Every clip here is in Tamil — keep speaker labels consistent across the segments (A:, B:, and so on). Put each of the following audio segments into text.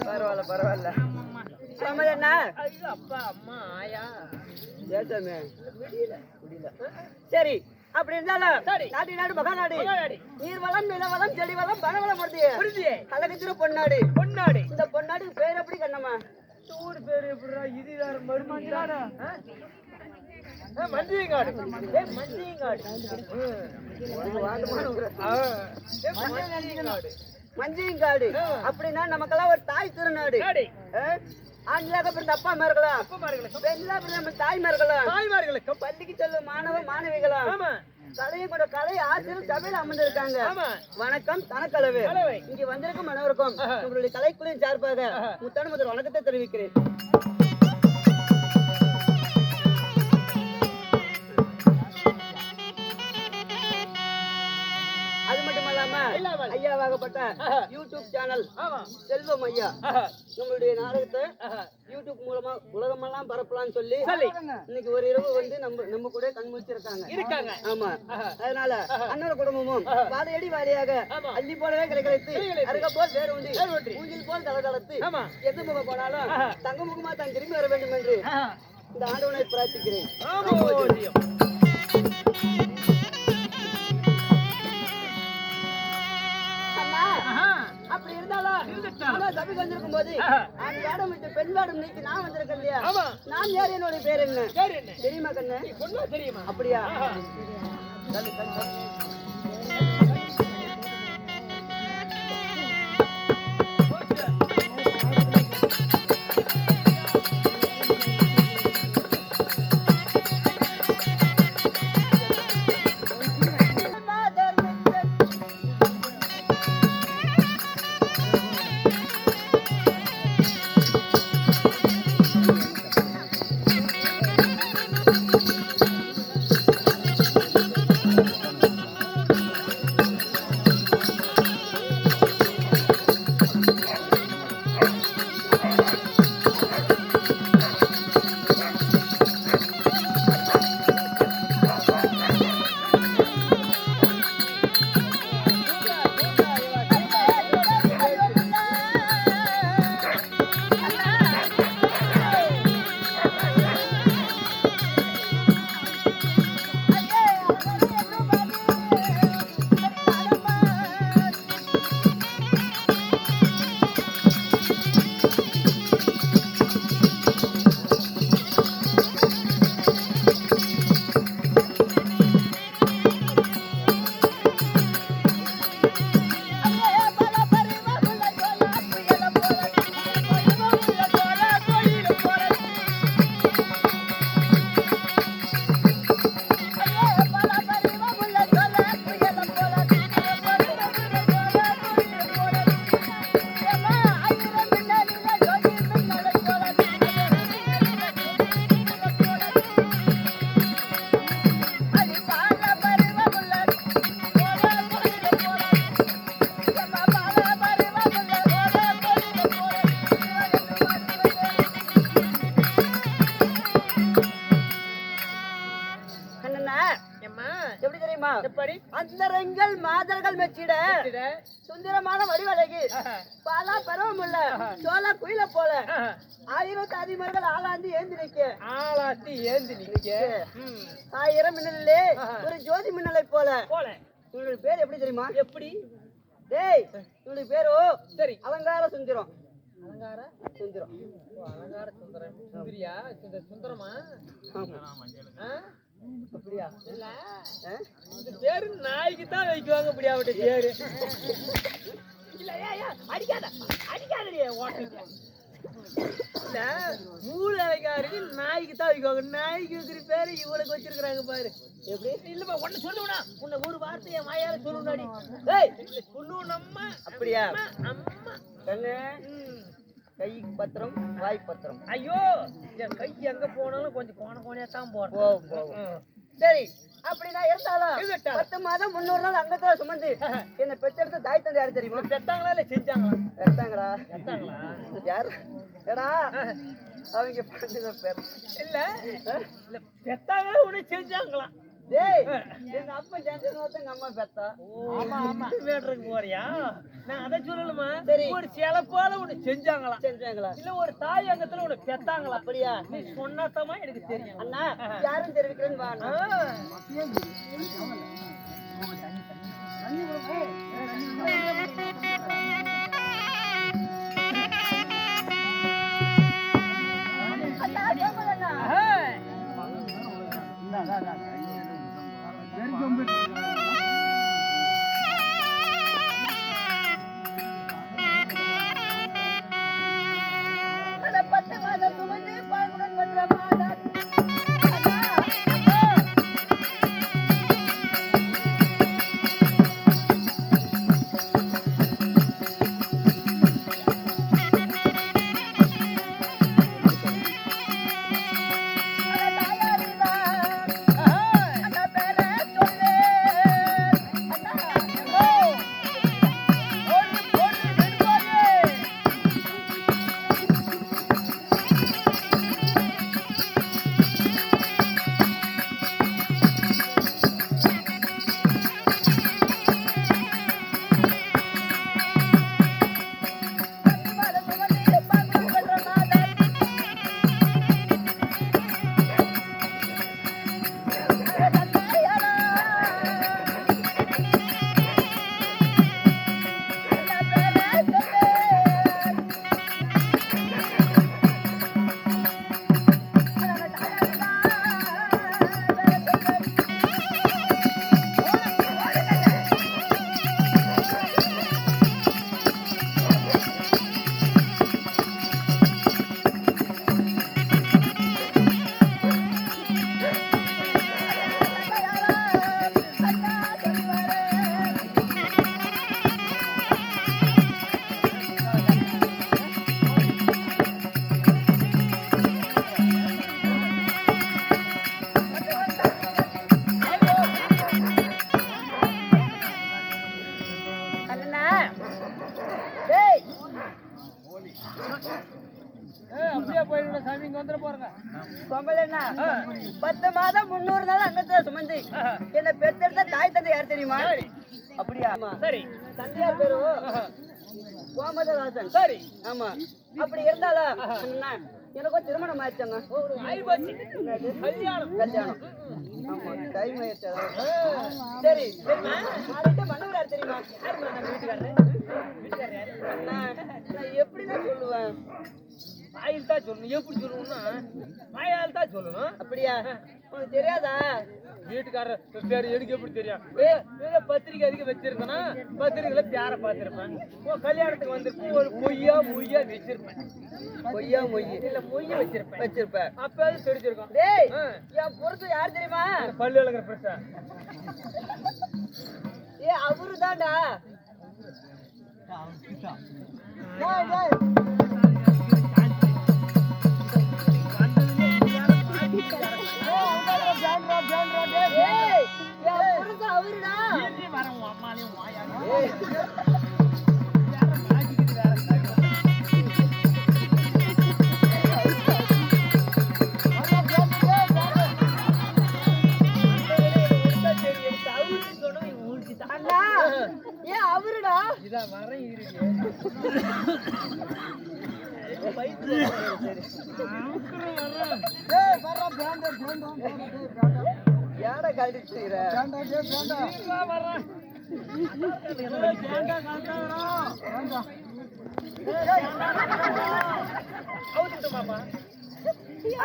A: பரவாயில்ல பரவாயில்ல. என்ன
B: அப்பா அம்மா ஆயா
A: ஏசாமே முடியல முடியல. சரி அப்படி இருந்தாலும் நாட்டு நாடு மகாநாடு நீர் வளம் நில வளம் செடி வளம் பண வளம் வருது. கலகத்திர பொன்னாடு
B: பொன்னாடு.
A: இந்த பொன்னாடுக்கு பேர் எப்படி கண்ணம்மா?
B: ஊர் பேரு எப்படிடா? இது வேற மருமஞ்சாடா. மஞ்சியங்காடு. மஞ்சியங்காடு.
A: மஞ்சியங்காடு அப்படின்னா நமக்கெல்லாம் ஒரு தாய் திருநாடு. ஆண்களாக பிறந்த அப்பா மார்களாம், பெண்களாக பிறந்த நம்ம தாய்மார்களும் பள்ளிக்கு செல்லும் மாணவ மாணவிகளும் கலையை கூட கலை ஆசிரியர் சபையில் அமர்ந்திருக்காங்க. வணக்கம் தனக்கலவு. இங்க வந்திருக்கும் அனைவருக்கும் உங்களுடைய கலைக்குழுவின் சார்பாக முத்தான முதல் வணக்கத்தை தெரிவிக்கிறேன். அது மட்டும் இல்லாம ஐயாவாகப்பட்ட யூடியூப் சேனல் செல்வம் ஐயா நம்மளுடைய நாடகத்தை யூடியூப் மூலமா உலகமெல்லாம் பரப்பலாம்னு சொல்லி இன்னைக்கு ஒரு இரவு வந்து நம்ம கூட கண்முழிச்சிருக்காங்க. ஆமா, அதனால அன்னோட குடும்பமும் வாழையடி வாழையாக அள்ளி போலவே கிடைக்கிறது. அருக போல் வேறு ஒன்று மூங்கில் போல் தளதளத்து எந்த முகம் போனாலும் தங்க முகமா தான் திரும்பி வர வேண்டும் என்று இந்த ஆண்டவனை பிரார்த்திக்கிறேன். அப்படி இருந்தாலும் சபை வந்திருக்கும் போது அந்த வேடம் விட்டு பெண் வேடம் நீக்கி நான் வந்திருக்கேன் இல்லையா? நான் யார், என்னுடைய பேர் என்ன தெரியுமா கண்ணு?
B: தெரியுமா?
A: அப்படியா? எப்படி தெரியுமா? அந்தரங்கள் மாதர்கள் மெச்சிட சுந்தரமான வடிவழகி பல பருவம் உள்ள சோழ குயில போல 1000 அதிமர்கள் ஆளாந்தி ஏந்தி நிக்க 1000 மின்னலே ஒரு ஜோதி மின்னலை போல. உங்களுடைய பேர் எப்படி தெரியுமா? எப்படி டேய், உங்களுடைய பேரு சரி அலங்கார சுந்தரம். அலங்கார சுந்தரம். அலங்கார சுந்தரம் சுந்தரியா? சுந்தரமா? அப்படியா? இல்ல இந்த பேரு நாய்க்கு தான் வைக்குவாங்க. அப்படியா அவட்ட பேரு? இல்ல அடிக்காதே ஓட்டுங்க. இல்ல மூளைக்காரருக்கு நாய்க்கு தான் வைக்குவாங்க. நாய்க்கு வைக்கிற பேரு இவளுக்கு வச்சிருக்காங்க பாரு. எப்படி? இல்லப்பா ஒண்ணு சொல்லுவா, உன்னை ஒரு வார்த்தைய வாயால சொல்லுனாடி. ஏய் சொல்லுவோம் நம்ம. அப்படியா? அம்மா கண்ணு கை பத்திரம் வாய் பத்திரம். ஐயோ என் கை எங்க போனாலும் கொஞ்சம் கோணையா தான் போறோம். சரி அப்படின்னா இருந்தாலும் 10 மாதம் 300 நாள் அங்கத்துல சுமந்து என்ன பெற்றெடுத்த தாய் தந்தை யாரு தெரியுமா? பெத்தாங்களா இல்ல செஞ்சாங்களா? பெத்தாங்களா யாரு? ஏடா அவங்க பேர் இல்ல பெத்தாங்களா உன்னை செஞ்சாங்களா?
B: டேய் எங்க அப்பா ஜென்சன் ஒருத்தங்க அம்மா பெத்தா
A: ஆமா ஆமா வேட்டருக்கு போறியா நான் அதை சொல்லணுமா
B: சரி.
A: ஒரு சில போல ஒண்ணு செஞ்சாங்களாம்
B: செஞ்சாங்களா
A: இல்ல ஒரு தாய் அங்கத்துல ஒண்ணு பெத்தாங்களா
B: அப்படியா
A: நீ சொன்னாத்தமா எனக்கு தெரியும்
B: அண்ணா யாரும் தெரிவிக்கிறேன்னு வா அண்ணா. அந்த 10 மாதம் சுமந்து பால்குடம் பெற்ற மாதம். அண்ணா, அண்ணா.
A: அப்படியே போயிடுங்க சாமி இங்க வந்துட போறேங்க
B: பொம்பளைன்னா 10 மாதம் 300 நாள் அங்கத்துல சுமந்து என்ன பெத்தெடுத்த தாய் தந்தை யார் தெரியுமா? அப்படியா?
A: சரி
B: தந்தையார் பேரு கோமதராசன்.
A: சரி
B: ஆமா. அப்படி இருந்தாலா அண்ணா, எனக்கும் திருமணம் ஆயிடுச்சாங்க.
A: ஆயிப்போச்சு கல்யாணம்
B: கல்யாணம். ஆமா, டைம் ஆயிடுச்சு. சரி நாளைக்கு மன்னவர் யார் தெரியுமா? அண்ணா, நான் எப்படிதான் சொல்லுவேன்?
A: வாயில் தான் சொல்லணும் எப்படி சொல்லணும்னா வாயால் தான் சொல்லணும்
B: அப்படியா? உனக்கு தெரியாதா?
A: வீட்டுக்காரர் பேர் எனக்கு எப்படி தெரியும் ஏதோ பத்திரிக்கை அதிக வச்சிருந்தேன்னா பத்திரிக்கையில பேர பார்த்திருப்பேன் கல்யாணத்துக்கு வந்திருப்பேன் ஒரு மொய்யா வச்சிருப்பேன்
B: பொய்யா மொய்
A: இல்ல மொய்ய வச்சிருப்பேன்
B: வச்சிருப்பேன்.
A: அப்ப அது தெரிஞ்சிருக்கும்
B: டேய், என் பொறுத்து யார் தெரியுமா?
A: பல்லு விளக்குற பிரச்சனை
B: அவரு தான்டா. அவருடா அண்ணா, ஏன் அவருடா?
A: இதான் வரேன் இருக்கு
B: ஏடா கழிச்சுற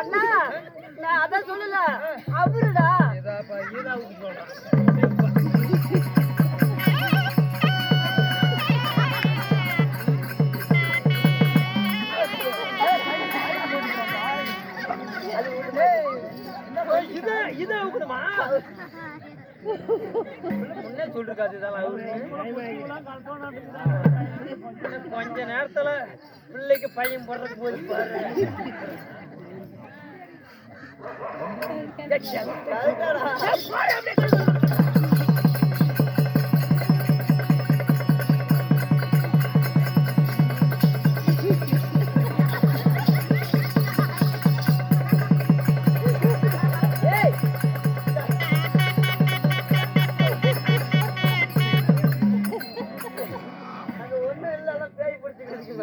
B: அண்ணா, நான் அதான் சொல்லல அவருடா.
A: இது அவுக்கணுமா முன்னே சொல்லிருக்காது கொஞ்ச நேரத்துல பிள்ளைக்கு பையன் போடுறது போது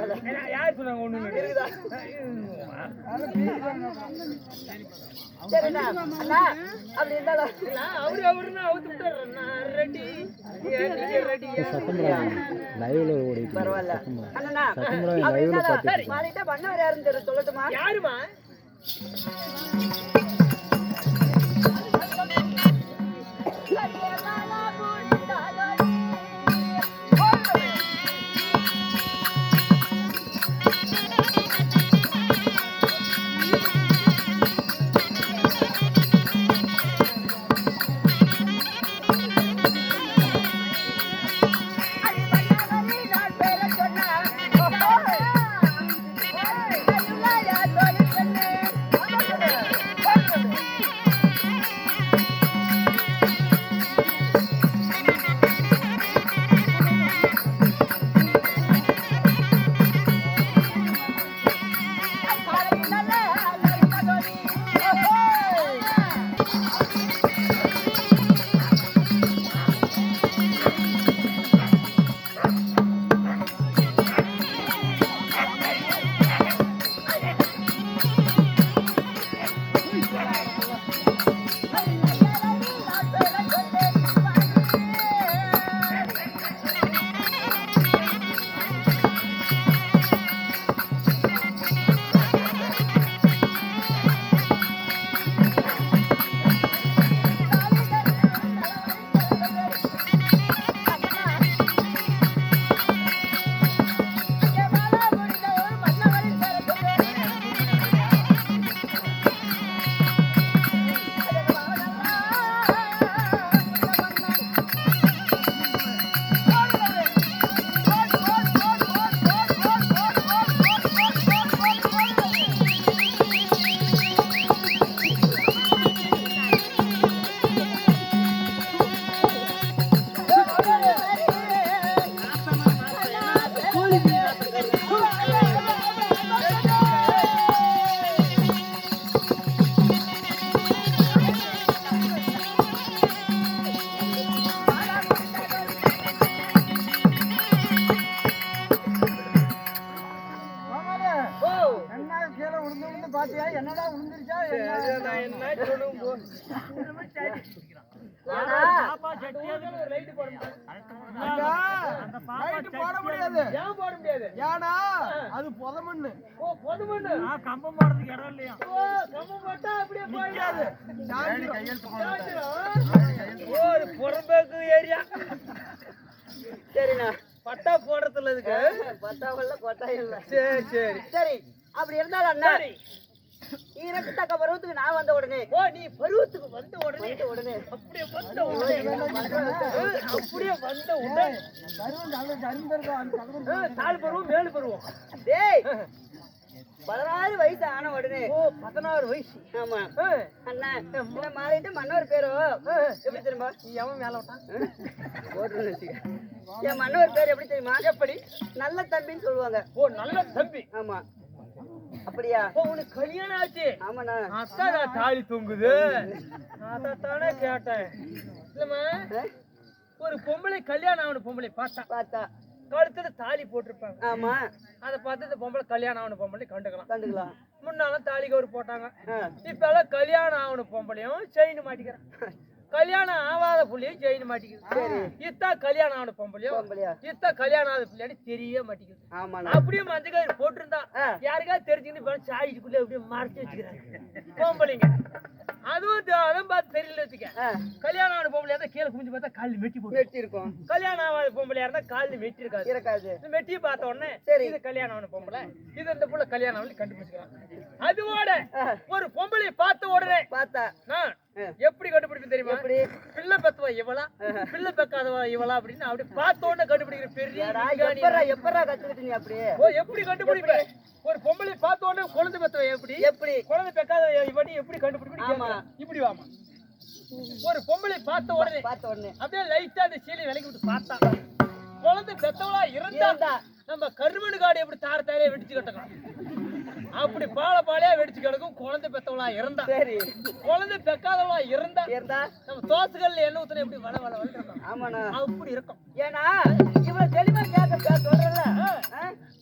B: பரவாயில்ல.
A: யார் சொன்னாங்க ஒண்ணு
B: இருக்குதா? சரிண்ணா. அண்ணா, அப்படி இருந்தாலும்
A: அவருன்னா அவுத்து விட்டுறேன் ரெடி
B: பரவாயில்ல. அண்ணா, அப்படி இருந்தாலும் மாறிட்டா பண்ணவர் யாருன்னு தெரியும், சொல்லட்டுமா?
A: யாருமா?
B: என்னடா உழுந்துருச்சா?
A: நான் என்ன சொல்லுவோம்
B: போட முடியாது.
A: ஏன் போட முடியாது?
B: ஏன்னா அது பொதமண்ணு.
A: ஓ பொதுமண்ணு.
C: கம்பம் போடுறதுக்கு இடம் இல்லையா?
A: ஓ கம்பம் போட்டா அப்படியே போயிடாது. ஓ புறம்பேக்கு ஏரியா.
B: சரிண்ணா,
A: பட்டா போடுறதுல இருக்கு.
B: பட்டாவல்ல கொட்டாயம் இல்ல.
A: சரி சரி
B: சரி, அப்படி இருந்தாலும் அண்ணா, எனக்கு தக்க பருவத்துக்கு நான் வந்த உடனே,
A: ஓ நீ பருவத்துக்கு வந்த உடனே
B: உடனே
A: அப்படியே வந்த உடனே அப்படியே வந்த உடனே தாழ் பருவம் மேல் பருவம்.
B: டேய் 16 வயசு ஆன உடனே.
A: ஓ 16 வயசு.
B: ஆமா அண்ணா, என்ன மாறிட்டு மன்னவர் பேரோ எப்படி தெரியுமா?
A: எவன் மேல விட்டான்?
B: ஓட்டுன்னு வச்சுக்க. என் மன்னவர் பேர் எப்படி தெரியுமா?
A: எப்படி?
B: நல்ல தம்பின்னு சொல்லுவாங்க.
A: ஓ நல்ல தம்பி.
B: ஆமா. அப்படியா?
A: ஓ உனக்கு கல்யாணம் ஆச்சு?
B: ஆமாண்ணா.
A: அதான் தாலி தொங்குது. அதானே கேட்டேன். இல்லம்மா, ஒரு பொம்பளை கல்யாணம் ஆகணும் பொம்பளை பார்த்தா கழுத்துல தாலி போட்டிருப்பாங்க.
B: ஆமா,
A: அதை பார்த்து இந்த பொம்பளை கல்யாணம் ஆகணும் பொம்பளை கண்டுக்கலாம். முன்னாலும் தாலி கவுரு போட்டாங்க. இப்ப எல்லாம் கல்யாணம் ஆகணும் பொம்பளையும் செயின் மாட்டிக்கிறேன். கல்யாணம் ஆகாத புள்ளையும் செயின் மாட்டிக்குது. இத்தா கல்யாணம் ஆகணும் பொம்பளையும் இத்தா கல்யாணம் ஆகாத பிள்ளையாடி தெரிய மாட்டேங்குது. அப்படியே மஞ்சள் கயிறு போட்டிருந்தா யாருக்காவது தெரிஞ்சுக்கிட்டு சாயிக்குள்ள அப்படியே மறைச்சு வச்சுக்கிறாங்க பொம்பளைங்க. அதுவும் அதான் பார்த்து தெரியல வச்சுக்க. கல்யாணம் ஆன பொம்பளையா இருந்தா கீழே குஞ்சு பார்த்தா காலில் மெட்டி போட்டு இருக்கும். கல்யாணம் ஆகாத பொம்பளையா இருந்தா காலில் மெட்டி இருக்காது. மெட்டியை பார்த்த உடனே இது கல்யாணம் ஆன பொம்பளை, இது இந்த புள்ள கல்யாணம் ஆகி கண்டுபிடிச்சுக்கலாம். அதுவோட ஒரு பொம்பளை பார்த்த உடனே எப்படி கண்டுபிடிப்பு தெரியுமா? பிள்ளை பெத்தவா இவளா பிள்ளை பெக்காதவா இவளா அப்படின்னு அப்படி பார்த்த உடனே கண்டுபிடிக்கிற பெரிய
B: எப்பரா கத்துக்கிட்டீங்க? அப்படியே
A: எப்படி கண்டுபிடிப்ப? ஒரு பொம்பளை பார்த்த உடனே குழந்தை பெத்தவ எப்படி குழந்தை பெக்காத இவடி எப்படி கண்டுபிடிப்பா? இப்படி வாமா. ஒரு பொம்பளை பார்த்த உடனே அப்படியே லைட்டா அந்த சீலை விலக்கி விட்டு பார்த்தா குழந்தை பெத்தவளா இருந்தா நம்ம கருமணு காடு எப்படி தார தாரையா வெடிச்சு கட்டணும். அப்படி பாலையா வெடிச்சு கிடக்கும். குழந்தை பெத்தவளா இருந்தா
B: சரி
A: குழந்தை பெக்காதவளா இருந்தா
B: இருந்தா
A: நம்ம தோசுகள்ல எண்ணெய் ஊத்துன எப்படி வள வள வள இருக்கும்.
B: ஆமாண்ணா
A: அப்படி இருக்கும்.
B: ஏன்னா இவ்வளவு தெளிவா கேட்க சொல்றல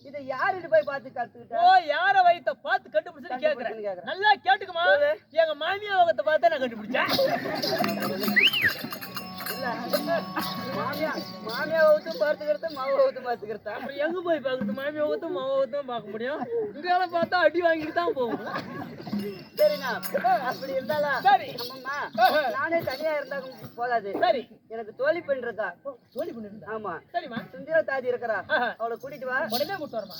B: இதை யாருன்னு போய் பார்த்து கத்துக்கிட்டா
A: ஓ யார வயித்த பார்த்து கண்டுபிடிச்சு கேக்குறேன். நல்லா கேட்டுக்குமா. எங்க மாமியா வகத்தை பார்த்து நான் கண்டுபிடிச்சேன்.
B: இல்ல மாமியா வகுத்தும் பார்த்துக்கிறத மாவ வகுத்தும் பார்த்துக்கிறதா
A: அப்புறம் எங்க போய் பாக்குறது. மாமியா வகத்தும் மாவ வகத்தும் பார்க்க முடியும். இங்கெல்லாம் பார்த்தா அடி வாங்கிட்டு தான் போகும்.
B: சரிண்ணா அப்படி இருந்தாலா
A: சரி
B: அம்மம்மா நானே தனியா இருந்தா போதாது.
A: சரி
B: எனக்கு தோழி பெண் இருக்கா.
A: தோழி பண்ணி
B: ஆமா
A: சரிம்மா.
B: சுந்தர தாதி இருக்கிறா. அவளை கூட்டிட்டு வா.
A: உடனே கூட்டு வரமா.